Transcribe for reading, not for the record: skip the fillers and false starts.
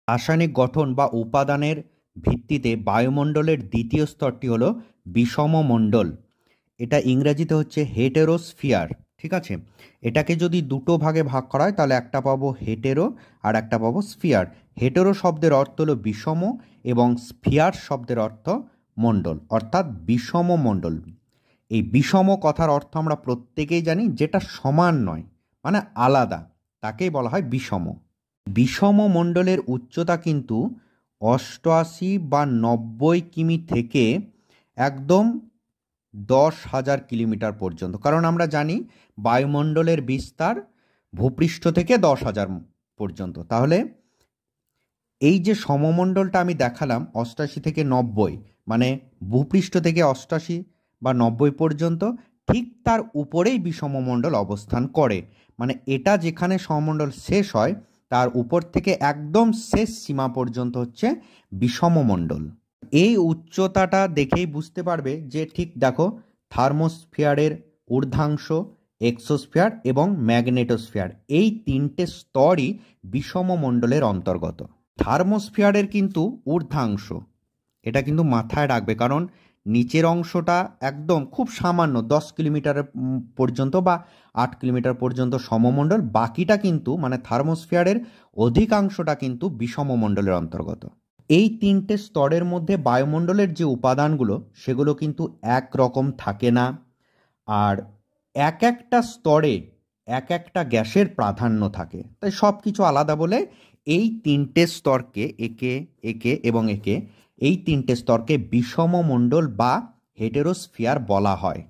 রাসায়নিক গঠন বা উপাদানের ভিত্তিতে বায়ুমণ্ডলের দ্বিতীয় স্তরটি হলো বিষম মণ্ডল। এটা ইংরেজিতে হচ্ছে হেটেরোস্ফিয়ার। ঠিক আছে, এটাকে যদি দুটো ভাগে ভাগ করা হয় তাহলে একটা পাবো হেটেরো আর একটা পাবো স্ফিয়ার। হেটেরো শব্দের অর্থ হলো বিষম এবং স্ফিয়ার শব্দের অর্থ মণ্ডল, অর্থাৎ বিষম মণ্ডল। এই বিষম কথার অর্থ আমরা প্রত্যেকেই জানি, যেটা সমান নয় মানে আলাদা, তাকেই বলা হয় বিষম। বিষম মণ্ডলের উচ্চতা কিন্তু 88 বা 90 কিমি থেকে একদম 10,000 কিলোমিটার পর্যন্ত। কারণ আমরা জানি বায়ুমণ্ডলের বিস্তার ভূপৃষ্ঠ থেকে 10,000 পর্যন্ত। তাহলে এই যে সমমণ্ডলটা আমি দেখালাম 88 থেকে 90, মানে ভূপৃষ্ঠ থেকে 88 বা 90 পর্যন্ত, ঠিক তার উপরেই বিষমমণ্ডল অবস্থান করে। মানে এটা যেখানে সমমণ্ডল শেষ হয় তার উপর থেকে একদম শেষ সীমা পর্যন্ত হচ্ছে বিষমমণ্ডল। এই উচ্চতাটা দেখেই বুঝতে পারবে যে, ঠিক দেখো, থার্মোস্ফিয়ারের ঊর্ধ্বাংশ, এক্সোস্ফিয়ার এবং ম্যাগনেটোস্ফিয়ার, এই তিনটে স্তরই বিষমমণ্ডলের অন্তর্গত। থার্মোস্ফিয়ারের কিন্তু ঊর্ধ্বাংশ, এটা কিন্তু মাথায় রাখবে, কারণ নিচের অংশটা একদম খুব সামান্য 10 কিলোমিটার পর্যন্ত বা 8 কিলোমিটার পর্যন্ত সমমণ্ডল, বাকিটা কিন্তু মানে থার্মোস্ফিয়ারের অধিকাংশটা কিন্তু বিষমমণ্ডলের অন্তর্গত। এই তিনটে স্তরের মধ্যে বায়ুমণ্ডলের যে উপাদানগুলো সেগুলো কিন্তু একরকম থাকে না, আর এক একটা স্তরে এক একটা গ্যাসের প্রাধান্য থাকে, তাই সব কিছু আলাদা বলে এই তিনটে স্তরকে একে একে এবং একে এই তিনটে স্তরকে বিষমমণ্ডল বা হেটেরোস্ফিয়ার বলা হয়।